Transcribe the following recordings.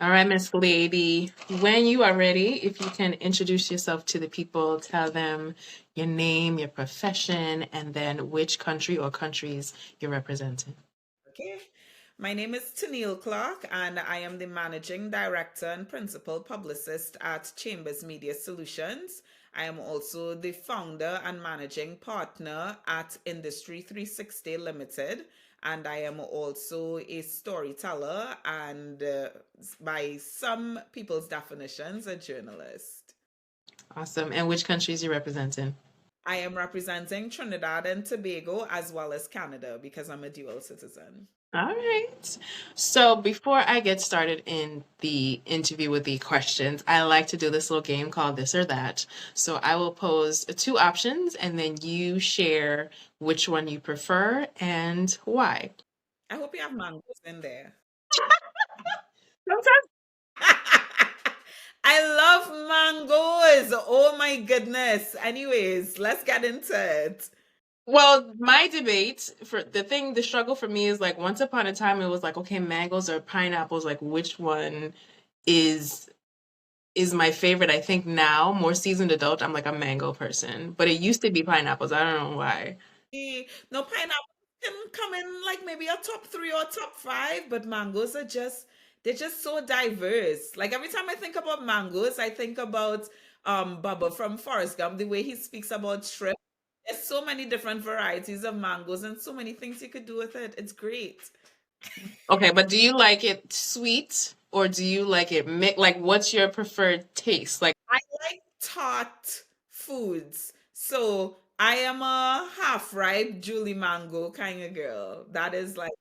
All right, Miss Lady. When you are ready, if you can introduce yourself to the people, tell them your name, your profession, and then which country or countries you're representing. Okay. My name is Tenille Clarke, and I am the managing director and principal publicist at Chambers Media Solutions. I am also the founder and managing partner at Industry 360 Limited, and I am also a storyteller and, by some people's definitions, a journalist. Awesome. And which countries you representing? I am representing Trinidad and Tobago as well as Canada because I'm a dual citizen. All right. So before I get started in the interview with the questions, I like to do this little game called This or That. So I will pose two options and then you share which one you prefer and why. I hope you have mangoes in there. Sometimes. I love mangoes. Oh my goodness. Anyways, let's get into it. Well, my debate for the struggle for me is like once upon a time it was like, okay, mangoes or pineapples, like which one is is my favorite. I think now, more seasoned adult, I'm like a mango person. But it used to be pineapples. I don't know why. No, pineapple can come in like maybe a top three or top five, but mangoes are just they're just so diverse. Like every time I think about mangoes, I think about Bubba from Forrest Gump, the way he speaks about shrimp. There's so many different varieties of mangoes and so many things you could do with it. It's great. Okay, but do you like it sweet or do you like it mixed? Like, what's your preferred taste? Like, I like tart foods. So I am a half ripe Julie Mango kind of girl. That is like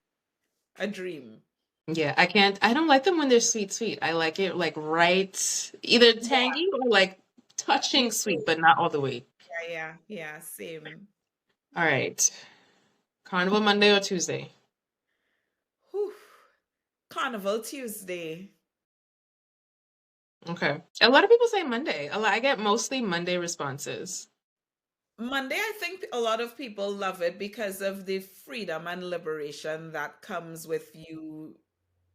a dream. yeah, I can't, I don't like them when they're sweet, sweet. I like it like right, either Yeah, tangy or like me touching sweet, too. but not all the way. Yeah, same. All right. Carnival Monday or Tuesday? Whew. Carnival Tuesday. Okay. A lot of people say Monday. I get mostly Monday responses. Monday, I think a lot of people love it because of the freedom and liberation that comes with you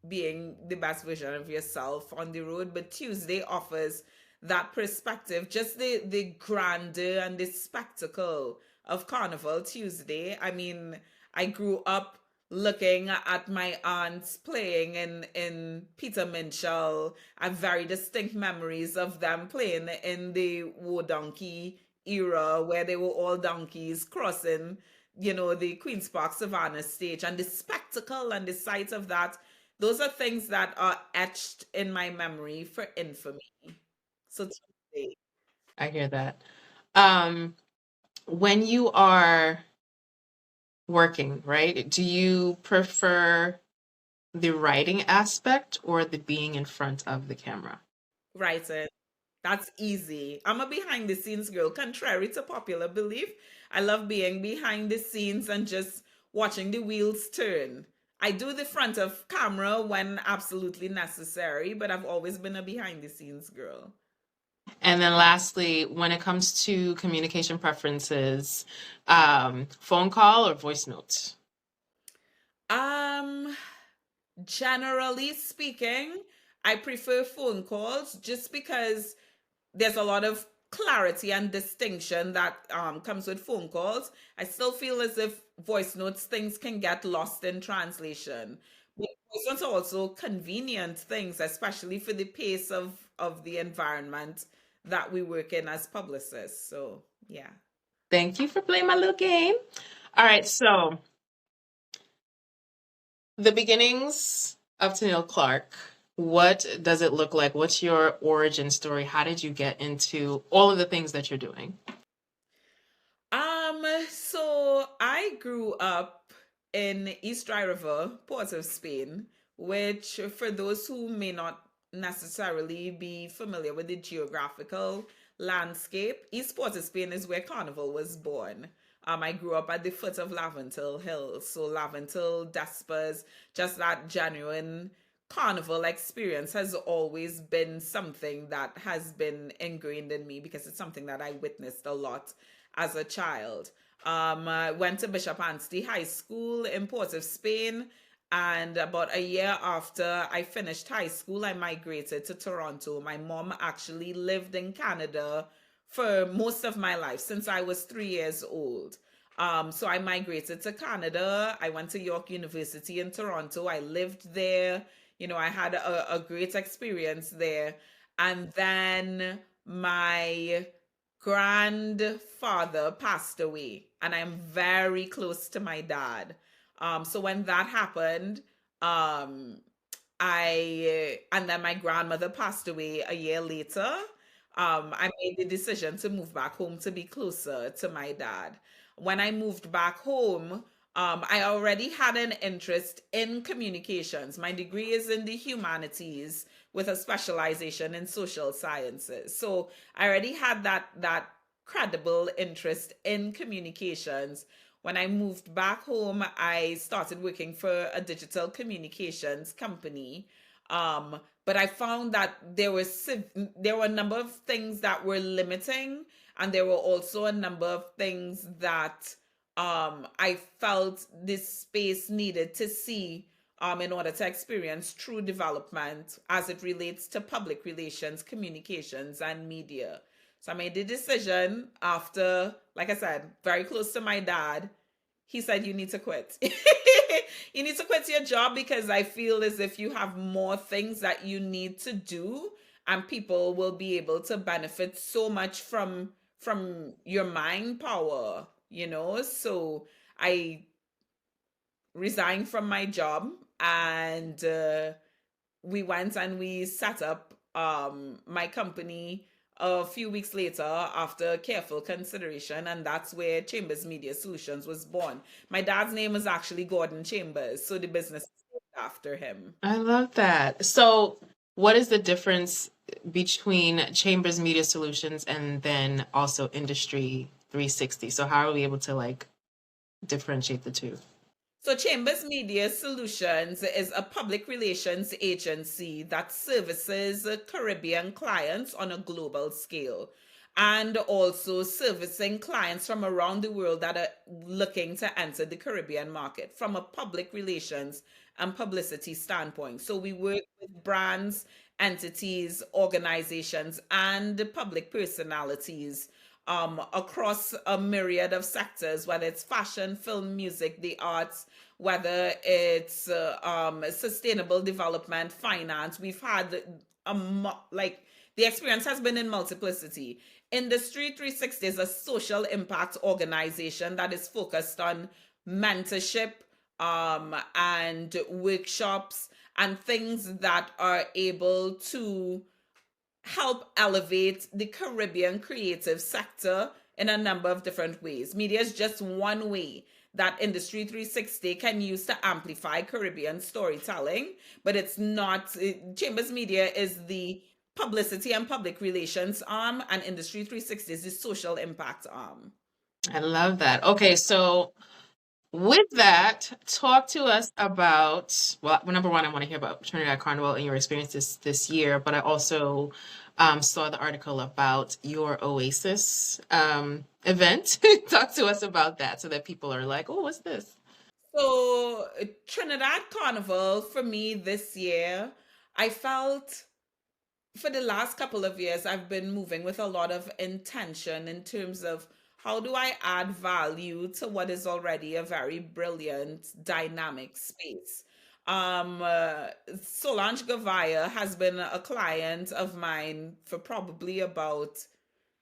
being the best version of yourself on the road. But Tuesday offers that perspective, just the grandeur and the spectacle of Carnival Tuesday. I mean, I grew up looking at my aunts playing in Peter Minshall. I have very distinct memories of them playing in the War Donkey era where they were all donkeys crossing, the Queen's Park Savannah stage, and the spectacle and the sight of that, those are things that are etched in my memory for infamy. So Tuesday. I hear that. Um, when you are working, right? Do you prefer the writing aspect or the being in front of the camera? Writing. That's easy. I'm a behind the scenes girl. Contrary to popular belief, I love being behind the scenes and just watching the wheels turn. I do the front of camera when absolutely necessary, but I've always been a behind the scenes girl. And then lastly, when it comes to communication preferences, phone call or voice notes? Um, Generally speaking, I prefer phone calls just because there's a lot of clarity and distinction that comes with phone calls. I still feel as if voice notes, things can get lost in translation. But voice notes are also convenient things, especially for the pace of the environment that we work in as publicists. So yeah. Thank you for playing my little game. All right, so the beginnings of Tenille Clarke. What does it look like? What's your origin story? How did you get into all of the things that you're doing? So I grew up in East Dry River, Port of Spain, which for those who may not necessarily be familiar with the geographical landscape, East Port of Spain is where Carnival was born. I grew up at the foot of Laventil Hill, so Laventil, Despers, just that genuine carnival experience has always been something that has been ingrained in me because it's something that I witnessed a lot as a child. I went to Bishop Anstey High School in Port of Spain, And about a year after I finished high school, I migrated to Toronto. My mom actually lived in Canada for most of my life since I was 3 years old. So I migrated to Canada. I went to York University in Toronto. I lived there. I had a great experience there. And then my grandfather passed away, and I'm very close to my dad. So when that happened, um, and then my grandmother passed away a year later. I made the decision to move back home to be closer to my dad. When I moved back home, I already had an interest in communications. My degree is in the humanities with a specialization in social sciences. So I already had that credible interest in communications. When I moved back home, I started working for a digital communications company. But I found that there were a number of things that were limiting, and there were also a number of things that I felt this space needed to see in order to experience true development as it relates to public relations, communications, and media. So I made the decision after, like I said, very close to my dad. He said, "You need to quit." You need to quit your job because I feel as if you have more things that you need to do, and people will be able to benefit so much from your mind power. So I resigned from my job, and we went and we set up my company a few weeks later after careful consideration, and that's where Chambers Media Solutions was born. My dad's name is actually Gordon Chambers, so the business is named after him. I love that. So, what is the difference between Chambers Media Solutions and then also Industry 360? So, how are we able to like differentiate the two? So, Chambers Media Solutions is a public relations agency that services Caribbean clients on a global scale, and also servicing clients from around the world that are looking to enter the Caribbean market from a public relations and publicity standpoint. So, we work with brands, entities, organizations, and public personalities across a myriad of sectors, whether it's fashion, film, music, the arts, whether it's sustainable development, finance. We've had like the experience has been in multiplicity. Industry 360 is a social impact organization that is focused on mentorship and workshops and things that are able to help elevate the Caribbean creative sector in a number of different ways. Media is just one way that Industry 360 can use to amplify Caribbean storytelling, but it's not. Chambers Media is the publicity and public relations arm, and Industry 360 is the social impact arm. I love that. Okay, so with that, talk to us about, well, number one, I want to hear about Trinidad Carnival and your experiences this year, but I also saw the article about your Oasis event. Talk to us about that so that people are like, oh, what's this? So, Trinidad Carnival for me this year, I felt for the last couple of years, I've been moving with a lot of intention in terms of how do I add value to what is already a very brilliant, dynamic space. Solange Gavaya has been a client of mine for probably about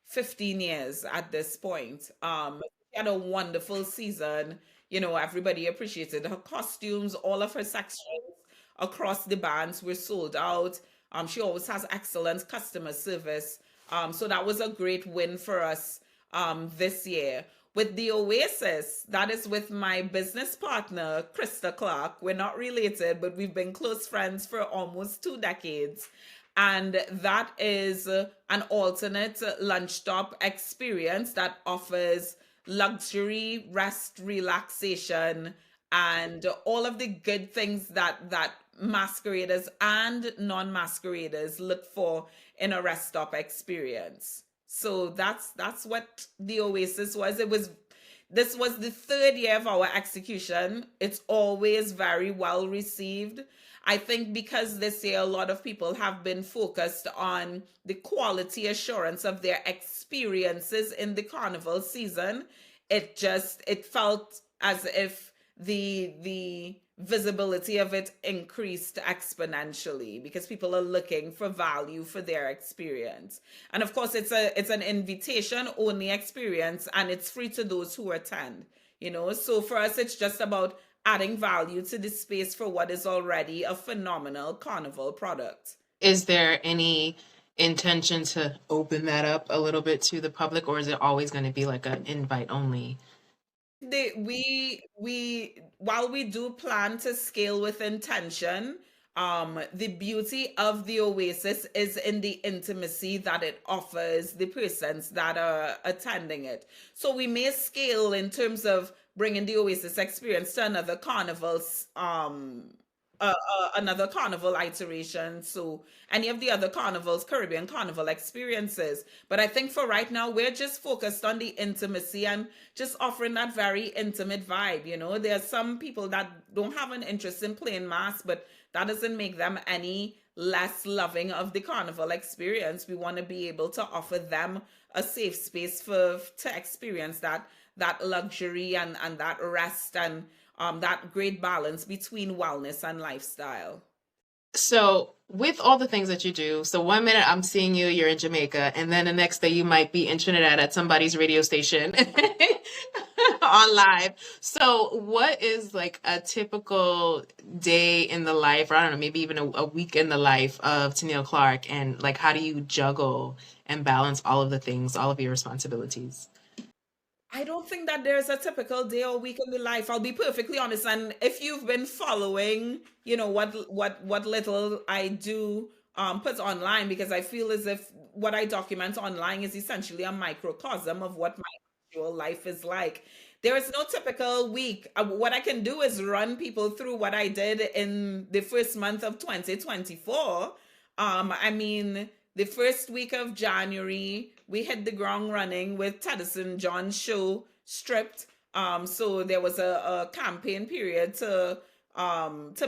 15 years at this point. She had a wonderful season. Everybody appreciated her costumes, all of her sections across the bands were sold out. She always has excellent customer service. So that was a great win for us this year. With the Oasis, that is with my business partner, Krista Clarke. We're not related, but we've been close friends for almost 2 decades. And that is an alternate lunch stop experience that offers luxury, rest, relaxation, and all of the good things that masqueraders and non-masqueraders look for in a rest stop experience. So that's what the Oasis was. this was the third year of our execution. It's always very well received. I think because this year a lot of people have been focused on the quality assurance of their experiences in the carnival season, it felt as if the visibility of it increased exponentially because people are looking for value for their experience. And of course it's an invitation only experience, and it's free to those who attend, so for us it's just about adding value to the space for what is already a phenomenal carnival product. Is there any intention to open that up a little bit to the public, or is it always going to be like an invite only? We while we do plan to scale with intention, the beauty of the Oasis is in the intimacy that it offers the persons that are attending it. So we may scale in terms of bringing the Oasis experience to another carnival iteration, so any of the other carnivals, Caribbean carnival experiences. But I think for right now we're just focused on the intimacy and just offering that very intimate vibe. There's some people that don't have an interest in playing mass, but that doesn't make them any less loving of the carnival experience. We want to be able to offer them a safe space to experience that luxury and that rest and that great balance between wellness and lifestyle. So, with all the things that you do, so one minute I'm seeing you're in Jamaica, and then the next day you might be in Trinidad at somebody's radio station on live. So, what is like a typical day in the life, or I don't know, maybe even a week in the life of Tenille Clarke, and like how do you juggle and balance all of the things, all of your responsibilities? I don't think that there's a typical day or week in the life. I'll be perfectly honest. And if you've been following, what little I do put online, because I feel as if what I document online is essentially a microcosm of what my actual life is like. There is no typical week. What I can do is run people through what I did in the first month of 2024. I mean, the first week of January, we hit the ground running with Tedison John's show Stripped. So there was a campaign period to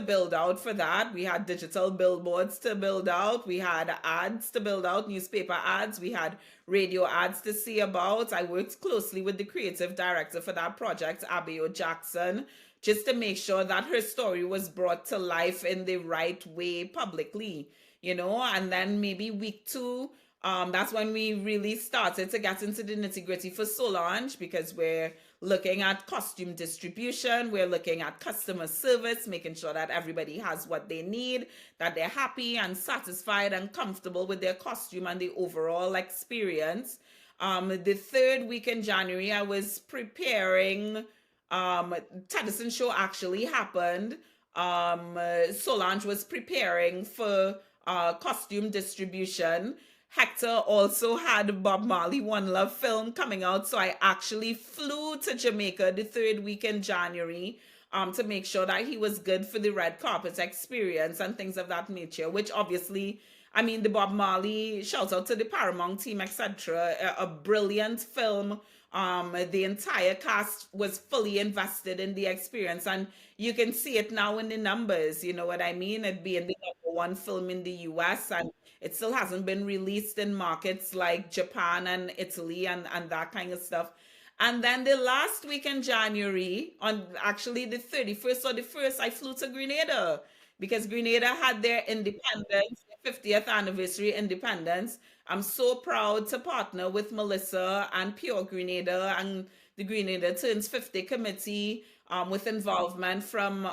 build out for that. We had digital billboards to build out. We had ads to build out, newspaper ads. We had radio ads to see about. I worked closely with the creative director for that project, Abiyo Jackson, just to make sure that her story was brought to life in the right way publicly. And then maybe week 2, that's when we really started to get into the nitty gritty for Solange, because we're looking at costume distribution, we're looking at customer service, making sure that everybody has what they need, that they're happy and satisfied and comfortable with their costume and the overall experience. The third week in January, I was preparing. Tedison show actually happened. Solange was preparing for costume distribution. Hector also had Bob Marley One Love film coming out, so I actually flew to Jamaica the third week in January to make sure that he was good for the red carpet experience and things of that nature, which obviously, I mean, the Bob Marley, shout out to the Paramount team, etc. A brilliant film. The entire cast was fully invested in the experience, and you can see it now in the numbers. You know what I mean? It being the #1 film in the US, and it still hasn't been released in markets like Japan and Italy and that kind of stuff. And then the last week in January, on actually the 31st or the 1st, I flew to Grenada because Grenada had their independence, 50th anniversary independence. I'm so proud to partner with Melissa and Pure Grenada and the Grenada Turns 50 committee, with involvement from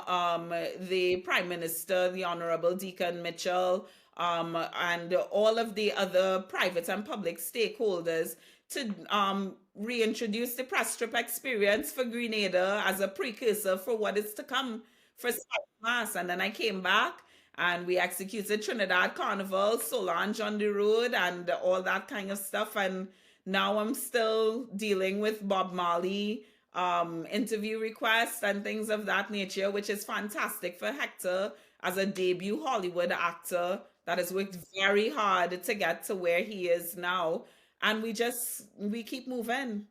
the Prime Minister, the Honorable Deacon Mitchell, and all of the other private and public stakeholders to reintroduce the press trip experience for Grenada as a precursor for what is to come for Mass. And then I came back and we executed Trinidad Carnival, Solange on the road, and all that kind of stuff. And now I'm still dealing with Bob Marley interview requests and things of that nature, which is fantastic for Hector as a debut Hollywood actor that has worked very hard to get to where he is now. and we keep moving.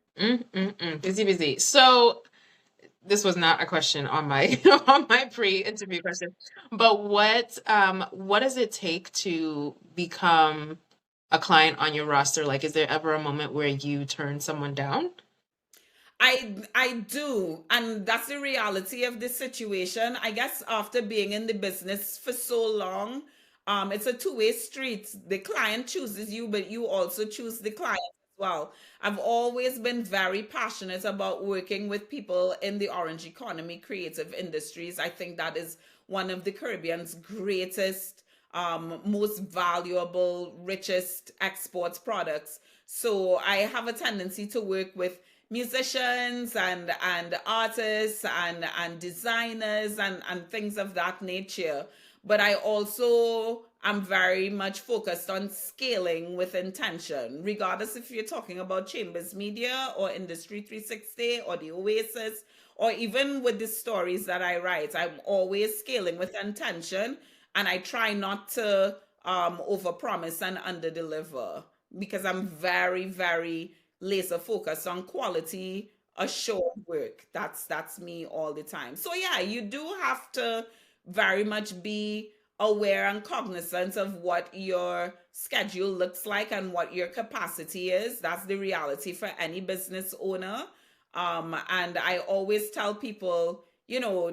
Busy, busy. So this was not a question on my on my pre-interview question, but what does it take to become a client on your roster? Like, is there ever a moment where you turn someone down? I do, and that's the reality of this situation. I guess after being in the business for so long, it's a two-way street. The client chooses you, but you also choose the client as well. I've always been very passionate about working with people in the orange economy, creative industries. I think that is one of the Caribbean's greatest, most valuable, richest exports products. So I have a tendency to work with musicians and artists and designers and things of that nature, but I also am very much focused on scaling with intention, regardless if you're talking about Chambers Media or Industry 360 or the Oasis, or even with the stories that I write. I'm always scaling with intention, and I try not to overpromise and underdeliver, because I'm very, very laser focused on quality assured work. That's me all the time. So yeah, you do have to very much be aware and cognizant of what your schedule looks like and what your capacity is. That's the reality for any business owner. And I always tell people,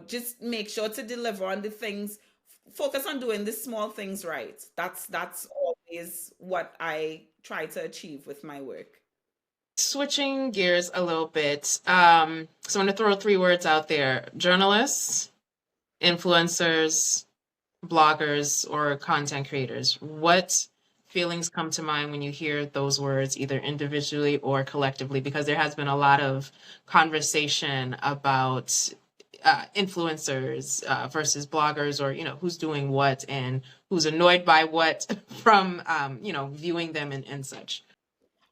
just make sure to deliver on the things. Focus on doing the small things right. That's always what I try to achieve with my work. Switching gears a little bit. So I'm going to throw three words out there: journalists, influencers, bloggers, or content creators. What feelings come to mind when you hear those words, either individually or collectively? Because there has been a lot of conversation about influencers versus bloggers, or who's doing what and who's annoyed by what from viewing them and such.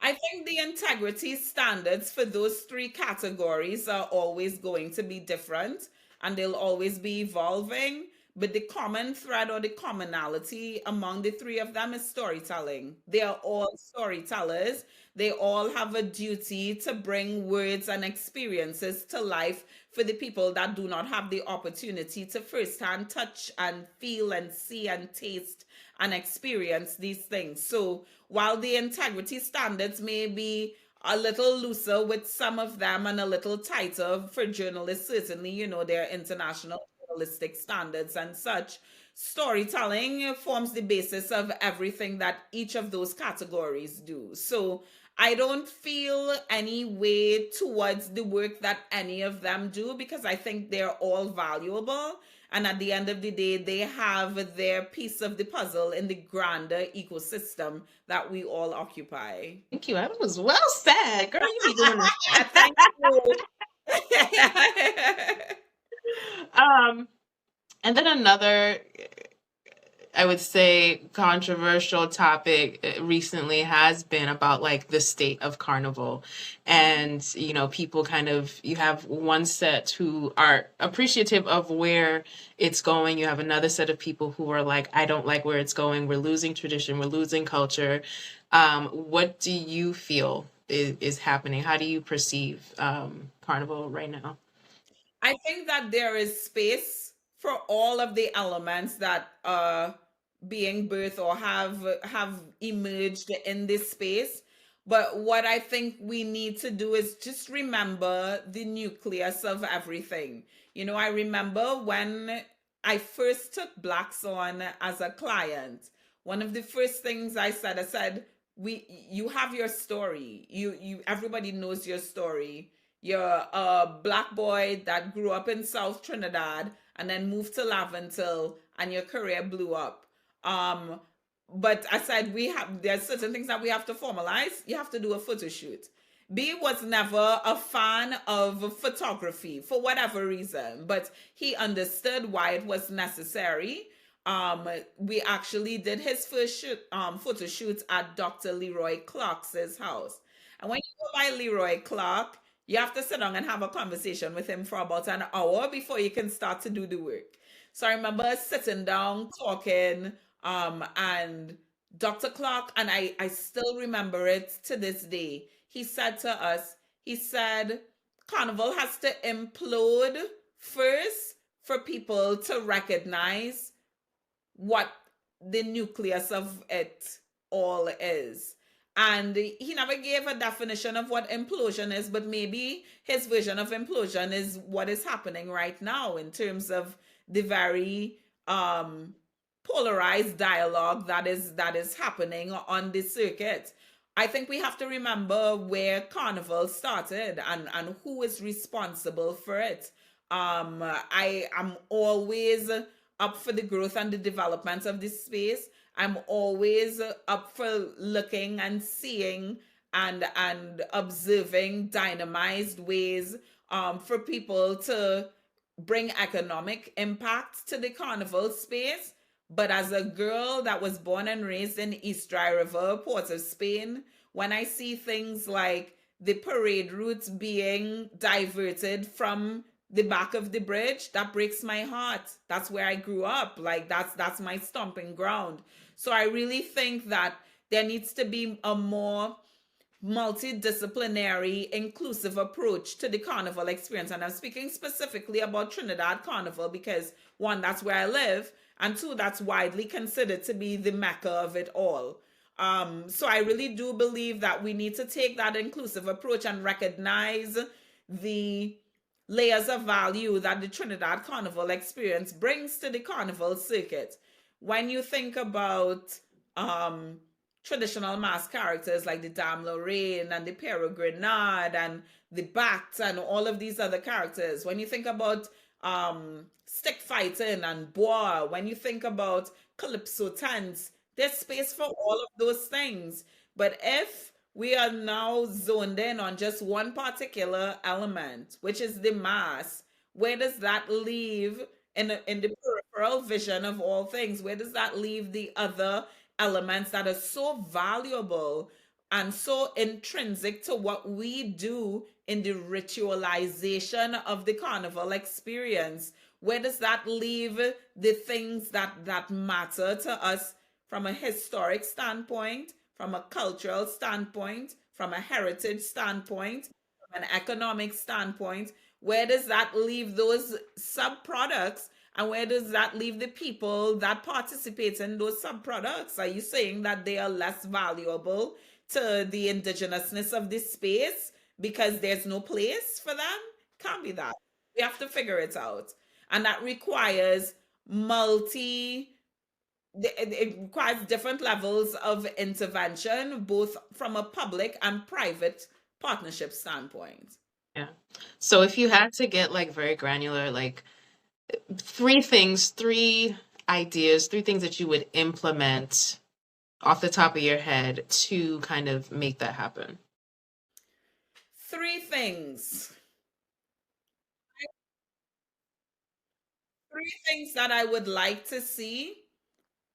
I think the integrity standards for those three categories are always going to be different, and they'll always be evolving. But the common thread or the commonality among the three of them is storytelling. They are all storytellers. They all have a duty to bring words and experiences to life for the people that do not have the opportunity to firsthand touch and feel and see and taste and experience these things. So while the integrity standards may be a little looser with some of them and a little tighter for journalists, certainly, there are international journalistic standards and such. Storytelling forms the basis of everything that each of those categories do. So I don't feel any way towards the work that any of them do, because I think they're all valuable. And at the end of the day, they have their piece of the puzzle in the grander ecosystem that we all occupy. Thank you. That was well said, girl. You be doing this. Thank you. And then another, I would say, controversial topic recently has been about like the state of Carnival. And, people you have one set who are appreciative of where it's going. You have another set of people who are like, I don't like where it's going. We're losing tradition. We're losing culture. What do you feel is happening? How do you perceive Carnival right now? I think that there is space for all of the elements that are being birthed or have emerged in this space. But what I think we need to do is just remember the nucleus of everything. I remember when I first took Blacks on as a client, one of the first things I said, you have your story. Everybody knows your story. You're a Black boy that grew up in South Trinidad and then moved to Laventille, and your career blew up. But I said there's certain things that we have to formalize. You have to do a photo shoot. B was never a fan of photography for whatever reason, but he understood why it was necessary. We actually did his first photo shoot at Dr. Leroy Clark's house. And when you go by Leroy Clarke, you have to sit down and have a conversation with him for about an hour before you can start to do the work. So I remember sitting down, talking, and Dr. Clarke, and I still remember it to this day, he said to us, he said, Carnival has to implode first for people to recognize what the nucleus of it all is. And he never gave a definition of what implosion is, but maybe his version of implosion is what is happening right now in terms of the very polarized dialogue that is happening on the circuit. I think we have to remember where Carnival started and who is responsible for it. I am always up for the growth and the development of this space. I'm always up for looking and seeing and observing dynamized ways for people to bring economic impact to the carnival space. But as a girl that was born and raised in East Dry River, Port of Spain, when I see things like the parade routes being diverted from the back of the bridge, that breaks my heart. That's where I grew up. Like that's my stomping ground. So I really think that there needs to be a more multidisciplinary, inclusive approach to the carnival experience. And I'm speaking specifically about Trinidad Carnival because one, that's where I live, and two, that's widely considered to be the mecca of it all. So I really do believe that we need to take that inclusive approach and recognize the layers of value that the Trinidad Carnival experience brings to the carnival circuit. When you think about traditional mask characters like the Dame Lorraine and the Peregrinade and the Bat and all of these other characters, when you think about stick fighting and bois, when you think about calypso dance, there's space for all of those things. But if we are now zoned in on just one particular element, which is the mass, where does that leave in the peripheral vision of all things? Where does that leave the other elements that are so valuable and so intrinsic to what we do in the ritualization of the carnival experience? Where does that leave the things that matter to us from a historic standpoint, from a cultural standpoint, from a heritage standpoint, from an economic standpoint? Where does that leave those subproducts? And where does that leave the people that participate in those subproducts? Are you saying that they are less valuable to the indigenousness of this space because there's no place for them? Can't be that. We have to figure it out. And that requires it requires different levels of intervention, both from a public and private partnership standpoint. Yeah. So if you had to get like very granular, like three ideas, three things that you would implement off the top of your head to kind of make that happen. Three things. Three things that I would like to see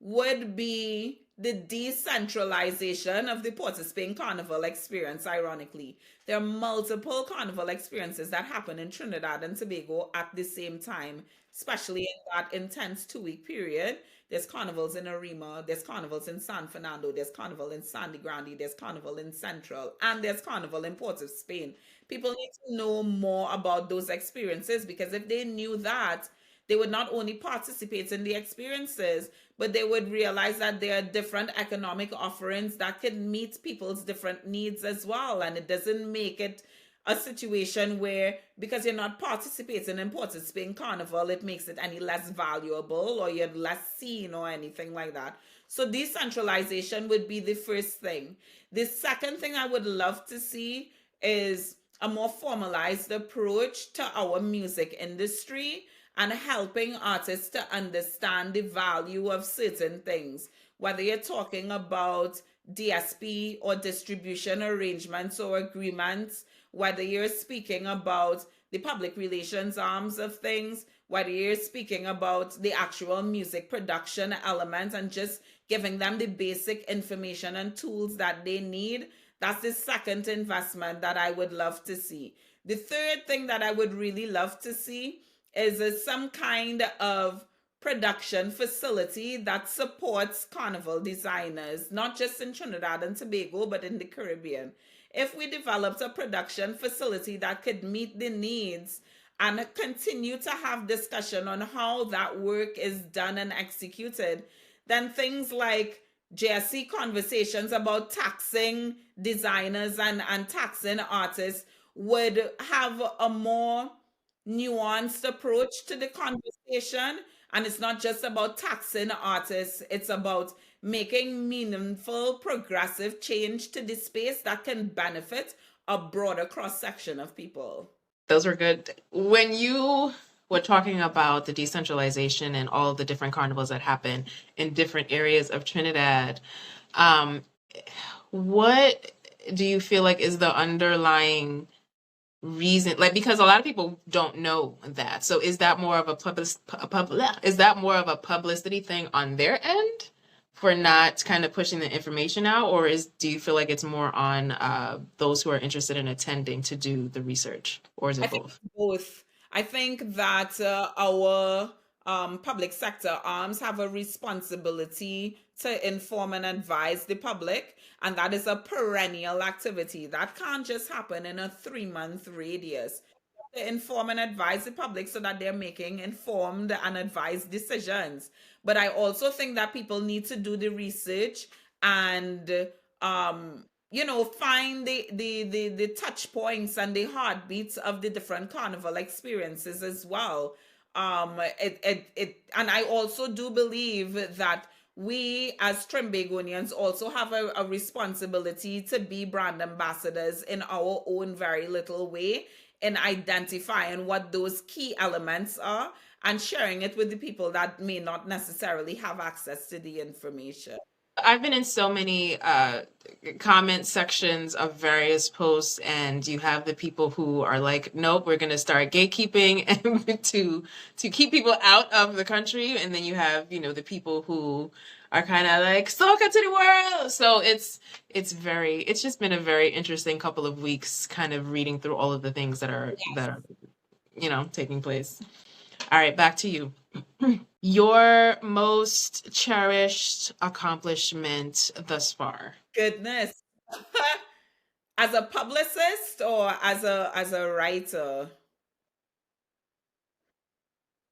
would be the decentralization of the Port of Spain Carnival experience, ironically. There are multiple carnival experiences that happen in Trinidad and Tobago at the same time, especially in that intense 2 week period. There's carnivals in Arima, there's carnivals in San Fernando, there's carnival in Sandy Grande, there's carnival in Central, and there's carnival in Port of Spain. People need to know more about those experiences because if they knew that, they would not only participate in the experiences, but they would realize that there are different economic offerings that can meet people's different needs as well. And it doesn't make it a situation where, because you're not participating in Port of Spain Carnival, it makes it any less valuable or you're less seen or anything like that. So decentralization would be the first thing. The second thing I would love to see is a more formalized approach to our music industry and helping artists to understand the value of certain things, whether you're talking about DSP or distribution arrangements or agreements, whether you're speaking about the public relations arms of things, whether you're speaking about the actual music production element and just giving them the basic information and tools that they need. That's the second investment that I would love to see. The third thing that I would really love to see is some kind of production facility that supports carnival designers, not just in Trinidad and Tobago, but in the Caribbean. If we developed a production facility that could meet the needs and continue to have discussion on how that work is done and executed, then things like JSC conversations about taxing designers and taxing artists would have a more nuanced approach to the conversation. And it's not just about taxing artists, it's about making meaningful, progressive change to the space that can benefit a broader cross section of people. Those were good. When you were talking about the decentralization and all of the different carnivals that happen in different areas of Trinidad, what do you feel like is the underlying reason? Like, because a lot of people don't know that. So is that more of is that more of a publicity thing on their end for not kind of pushing the information out, or do you feel like it's more on those who are interested in attending to do the research, or is it both? Both. I think that our public sector arms have a responsibility to inform and advise the public, and that is a perennial activity that can't just happen in a 3-month radius. To inform and advise the public so that they're making informed and advised decisions. But I also think that people need to do the research and find the touch points and the heartbeats of the different carnival experiences as well. And I also do believe that we as Trimbagonians also have a responsibility to be brand ambassadors in our own very little way, in identifying what those key elements are and sharing it with the people that may not necessarily have access to the information. I've been in so many comment sections of various posts, and you have the people who are like, nope, we're going to start gatekeeping and to keep people out of the country. And then you have, the people who are kind of like, soca to the world. So it's just been a very interesting couple of weeks kind of reading through all of the things that are, taking place. All right, back to you. Your most cherished accomplishment thus far? Goodness. As a publicist or as a writer?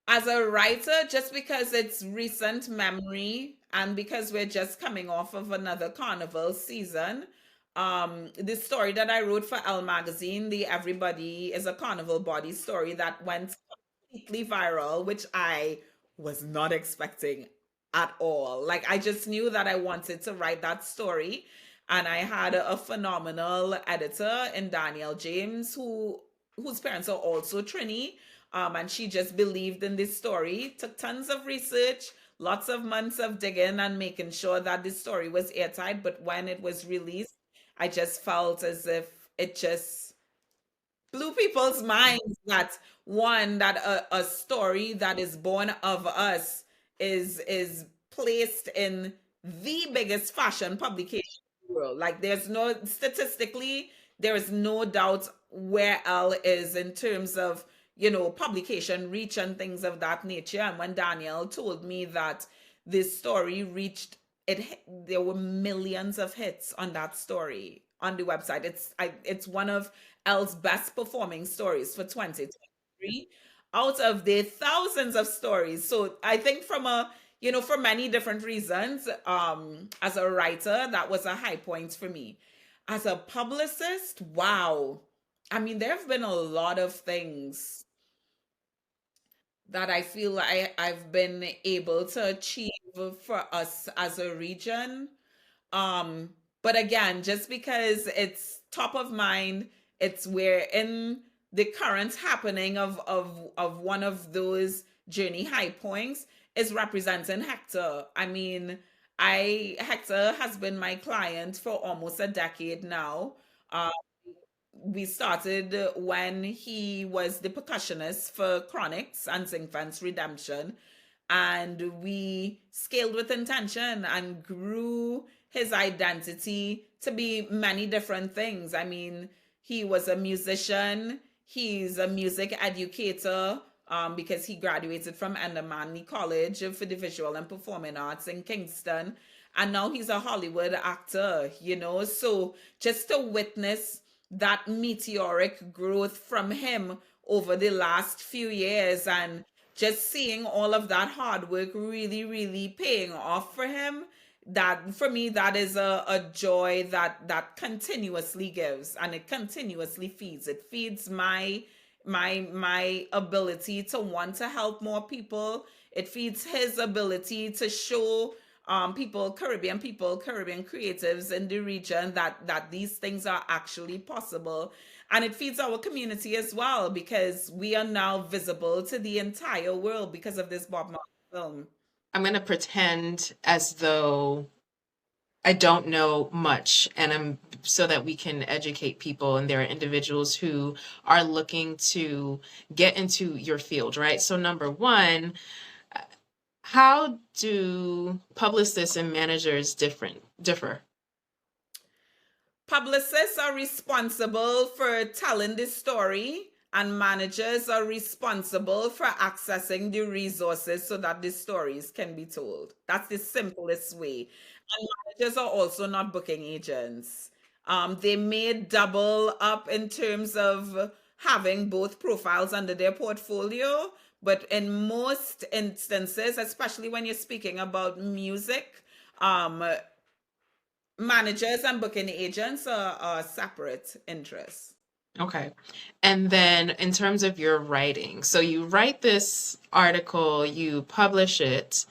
As a writer, just because it's recent memory and because we're just coming off of another carnival season, the story that I wrote for Elle magazine, the Everybody is a Carnival Body story that went completely viral, which I was not expecting at all. Like, I just knew that I wanted to write that story. And I had a phenomenal editor in Danielle James, whose parents are also Trini. And she just believed in this story, took tons of research, lots of months of digging and making sure that this story was airtight. But when it was released, I just felt as if it just blew people's minds that a story that is born of us is placed in the biggest fashion publication in the world. Like, statistically, there is no doubt where Elle is in terms of publication reach and things of that nature. And when Danielle told me that this story reached it, there were millions of hits on that story on the website. It's one of Elle's best performing stories for 2023 out of the thousands of stories. So I think for many different reasons, as a writer, that was a high point for me. As a publicist, wow. I mean, there have been a lot of things that I feel like I've been able to achieve for us as a region. But again, just because it's top of mind, we're in the current happening of one of those journey high points is representing Hector. I mean, Hector has been my client for almost a decade now. We started when he was the percussionist for Chronics and Zinfan's Redemption. And we scaled with intention and grew his identity to be many different things. I mean, he was a musician, he's a music educator, because he graduated from Manley College for the Visual and Performing Arts in Kingston. And now he's a Hollywood actor, you know. So just to witness that meteoric growth from him over the last few years, and just seeing all of that hard work really, really paying off for him, that for me, that is a joy that continuously gives, and it continuously feeds. It feeds my ability to want to help more people. It feeds his ability to show Caribbean people, Caribbean creatives in the region that these things are actually possible. And it feeds our community as well, because we are now visible to the entire world because of this Bob Marley film. I'm going to pretend as though I don't know much, and I'm so that we can educate people. And there are individuals who are looking to get into your field, right? So, number one, how do publicists and managers differ? Publicists are responsible for telling the story, and managers are responsible for accessing the resources so that the stories can be told. That's the simplest way. And managers are also not booking agents. They may double up in terms of having both profiles under their portfolio, but in most instances, especially when you're speaking about music, um, managers and booking agents are separate interests. Okay. And then in terms of your writing, so you write this article, you publish it.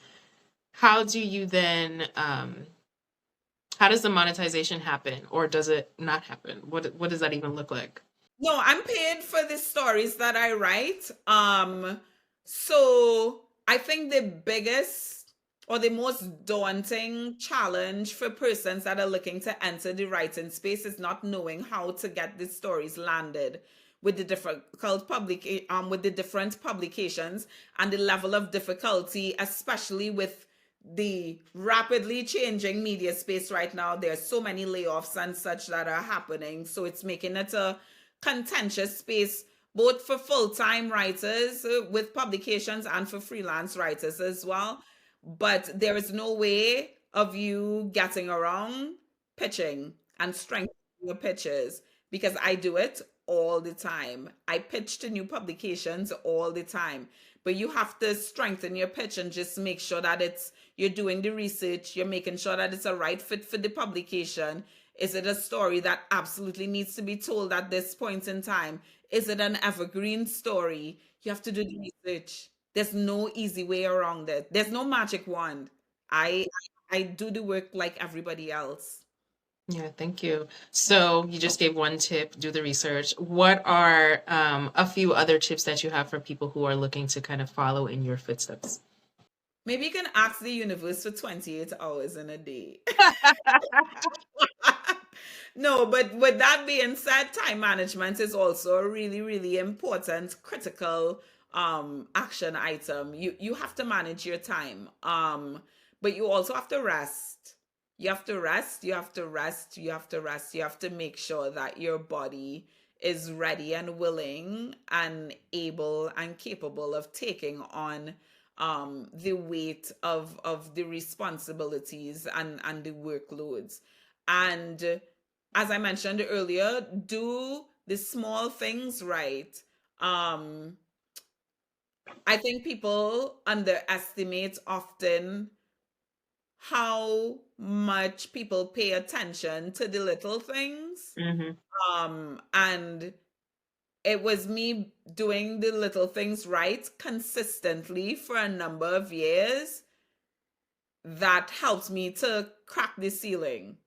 How do you then, how does the monetization happen, or does it not happen? What does that even look like? No, I'm paid for the stories that I write. So I think the biggest or the most daunting challenge for persons that are looking to enter the writing space is not knowing how to get the stories landed with the with the different publications, and the level of difficulty, especially with the rapidly changing media space right now. There's so many layoffs and such that are happening, so it's making it a contentious space both for full-time writers with publications and for freelance writers as well. But there is no way of you getting around pitching and strengthening your pitches, because I do it all the time. I pitch to new publications all the time. But you have to strengthen your pitch and just make sure that you're doing the research, you're making sure that it's a right fit for the publication. Is it a story that absolutely needs to be told at this point in time? Is it an evergreen story? You have to do the research. There's no easy way around it. There's no magic wand. I I do the work like everybody else. Yeah, thank you. So you just gave one tip, do the research. What are a few other tips that you have for people who are looking to kind of follow in your footsteps? Maybe you can ask the universe for 28 hours in a day. No, but with that being said, time management is also a really, really important, critical action item. You have to manage your time. But you also have to rest. You have to rest, you have to rest, you have to rest. You have to make sure that your body is ready and willing and able and capable of taking on the weight of the responsibilities and the workloads. And as I mentioned earlier, do the small things right. Um, I think people underestimate often how much people pay attention to the little things. Hmm. And it was me doing the little things right consistently for a number of years that helped me to crack the ceiling.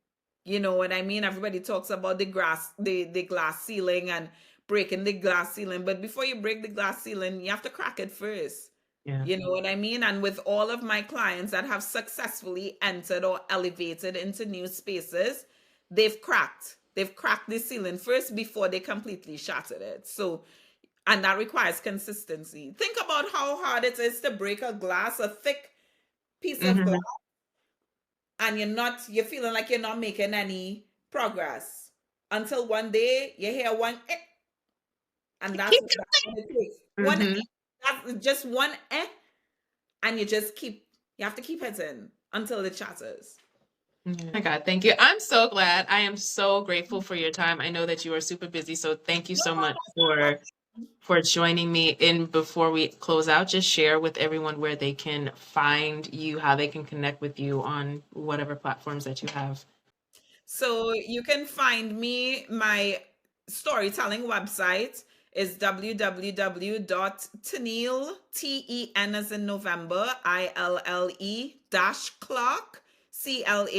You know what I mean? Everybody talks about the glass ceiling and breaking the glass ceiling, but before you break the glass ceiling, you have to crack it first. Yeah. You know what I mean? And with all of my clients that have successfully entered or elevated into new spaces, they've cracked the ceiling first before they completely shattered it. So, and that requires consistency. Think about how hard it is to break a thick piece of glass, Hmm. and you're feeling like you're not making any progress until one day you hear one "Eh," and that's what it takes. One Hmm. That's just one and you have to keep hitting until it chatters. Oh my God, thank you. I'm so glad. I am so grateful for your time. I know that you are super busy, so thank you so much for joining me. And before we close out, just share with everyone where they can find you, how they can connect with you on whatever platforms that you have. So you can find me, my storytelling website is www.tenille, Ten as in November, ILLE dash Clarke, CLARKE.com.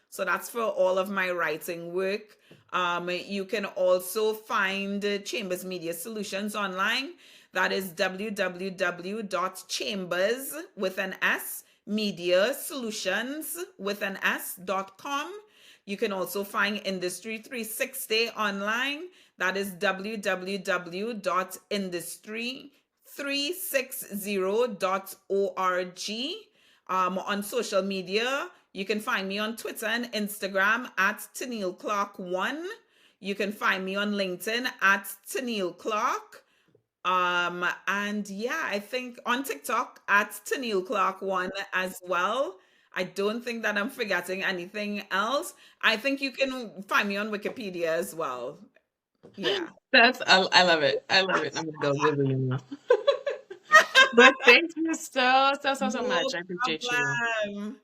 So that's for all of my writing work. You can also find Chambers Media Solutions online. That is www.chambers with an S media solutions with an s.com. You can also find Industry 360 online. That is www.industry360.org. On social media, you can find me on Twitter and Instagram at Tenille Clarke1. You can find me on LinkedIn at Tenille Clarke. And yeah, I think on TikTok at Tenille Clarke1 as well. I don't think that I'm forgetting anything else. I think you can find me on Wikipedia as well. Yeah. I love it. I love it. I'm gonna go Google you now. But thank you so much. I No appreciate you. problem.